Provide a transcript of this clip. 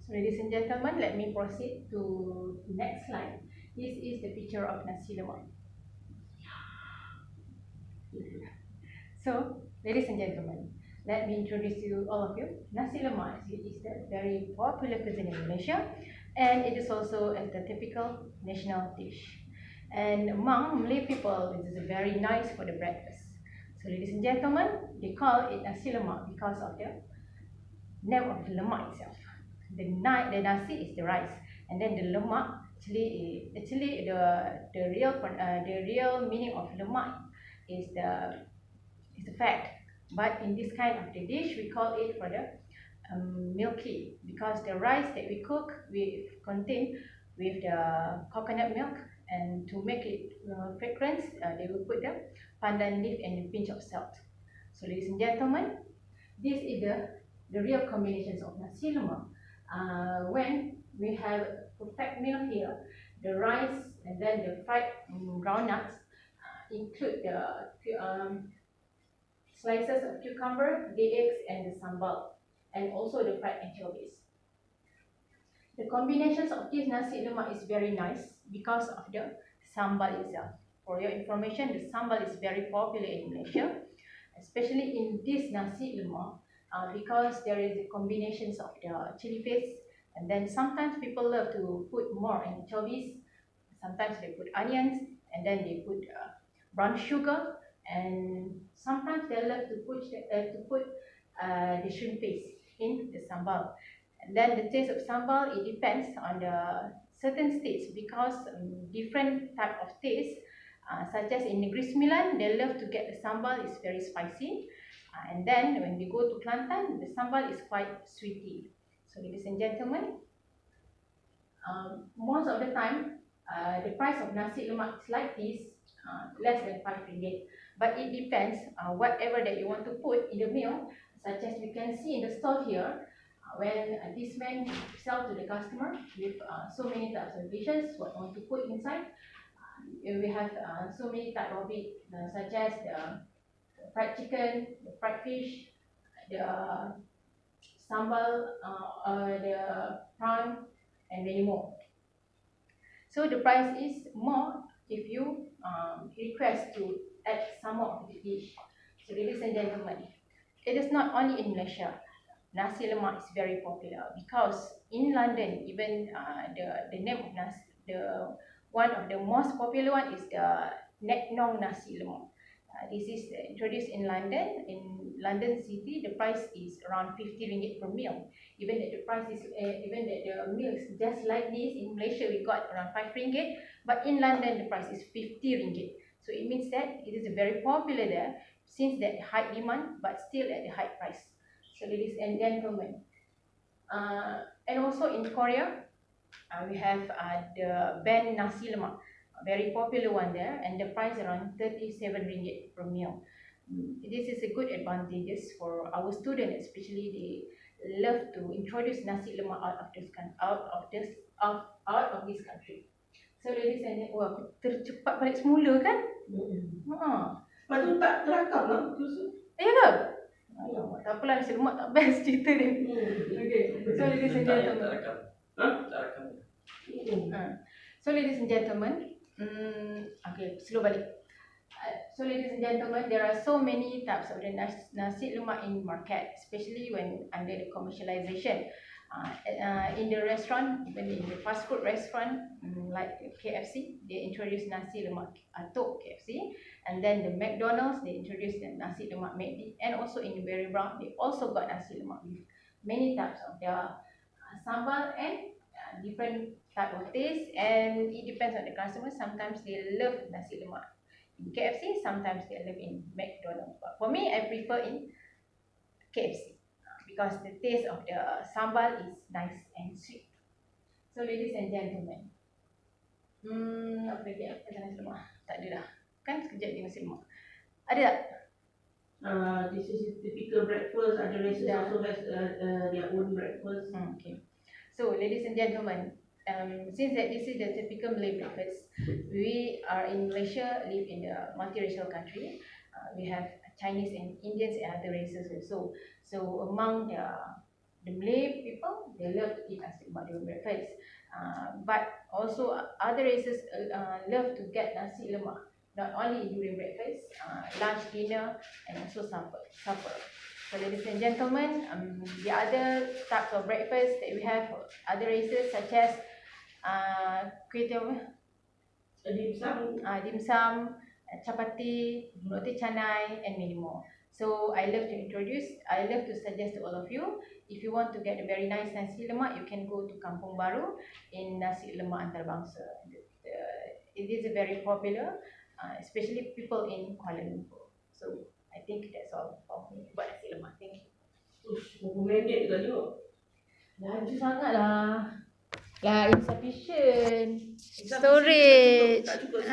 So ladies and gentlemen, let me proceed to next slide. This is the picture of nasi lemak. So ladies and gentlemen, let me introduce you all of you. Nasi lemak is a very popular cuisine in Malaysia, and it is also a typical national dish. And among Malay people, it is very nice for the breakfast. So ladies and gentlemen, they call it nasi lemak because of the name of the lemak itself. The nasi is the rice, and then the lemak actually the real meaning of lemak is the fat. But in this kind of the dish, we call it for the milky, because the rice that we cook we contain with the coconut milk, and to make it fragrance, they will put the pandan leaf and a pinch of salt. So ladies and gentlemen, this is the real combinations of nasi lemak. When we have perfect meal here, the rice and then the fried groundnuts, include the slices of cucumber, the eggs and the sambal, and also the fried anchovies. The combinations of this nasi lemak is very nice because of the sambal itself. For your information, the sambal is very popular in Malaysia, especially in this nasi lemak, because there is the combinations of the chili paste, and then sometimes people love to put more anchovies, sometimes they put onions, and then they put brown sugar, and sometimes they love to put the shrimp paste in the sambal. And then the taste of sambal, it depends on the certain states, because different type of taste, such as in Negeri Sembilan, they love to get the sambal is very spicy, and then when we go to Kelantan, the sambal is quite sweety. So ladies and gentlemen, most of the time the price of nasi lemak is like this, less than 5 ringgit, but it depends whatever that you want to put in the meal, such as we can see in the store here. When this man sell to the customer with so many types of dishes, what I want to put inside, we have so many types of it, such as the fried chicken, the fried fish, the sambal, the prawn, and many more. So the price is more if you request to add some more of the dish. So ladies and gentlemen, it is not only in Malaysia. Nasi lemak is very popular, because in London, even the name of the one of the most popular one is the neck nong nasi lemak. This is introduced in London. In London city, the price is around 50 ringgit per meal. Even that the price is even that the meal is just like this in Malaysia, we got around 5 ringgit, but in London the price is 50 ringgit. So it means that it is very popular there, since that high demand but still at the high price. So ladies and gentlemen, and also in Korea, we have the Ben nasi lemak, a very popular one there, and the price around 37 ringgit per meal. This is a good advantages for our students, especially they love to introduce nasi lemak out of this country. So ladies and gentlemen, wah, aku tercepat balik semula kan? Lepas tu tak terakam lah. Ya ke? Alamak, tak apalah, nasi lemak tak best cerita dia. Okay, so ladies and gentlemen. So ladies and gentlemen, okay, slow balik. So ladies and gentlemen, there are so many types of the nasi lemak in market, especially when under the commercialization. In the restaurant, even in the fast food restaurant, like KFC, they introduce nasi lemak tok KFC, and then the McDonald's, they introduce the nasi lemak McD, and also in Berry Brown, they also got nasi lemak with many types of their sambal and different type of taste, and it depends on the customer. Sometimes they love nasi lemak in KFC, sometimes they love in McDonald's, but for me, I prefer in KFC. Because the taste of the sambal is nice and sweet. So ladies and gentlemen, apa lagi nasi lemak? Tak ada dah. Kan sekejap je nasi lemak. Ada tak? This is typical breakfast. Other races also has their own breakfast. Okay. So ladies and gentlemen, since that this is the typical Malay breakfast, we are in Malaysia, live in a multiracial country. We have Chinese and Indians and other races also. So among the Malay people, they love to eat nasi lemak during breakfast. But also other races love to get nasi lemak not only during breakfast, lunch, dinner, and also supper. So ladies and gentlemen, the other types of breakfast that we have for other races such as kuih dim sum, chapati, roti canai, and many more. So I love to suggest to all of you, if you want to get a very nice nasi lemak, you can go to Kampung Baru in Nasi Lemak Antarabangsa. It is very popular, especially people in Kuala Lumpur. So I think that's all for me about nasi lemak. Thank you. Ush, berapa minit dekat tengok? Laju sangat lah. Lah, insufficient Tak cukup storage. tak cukup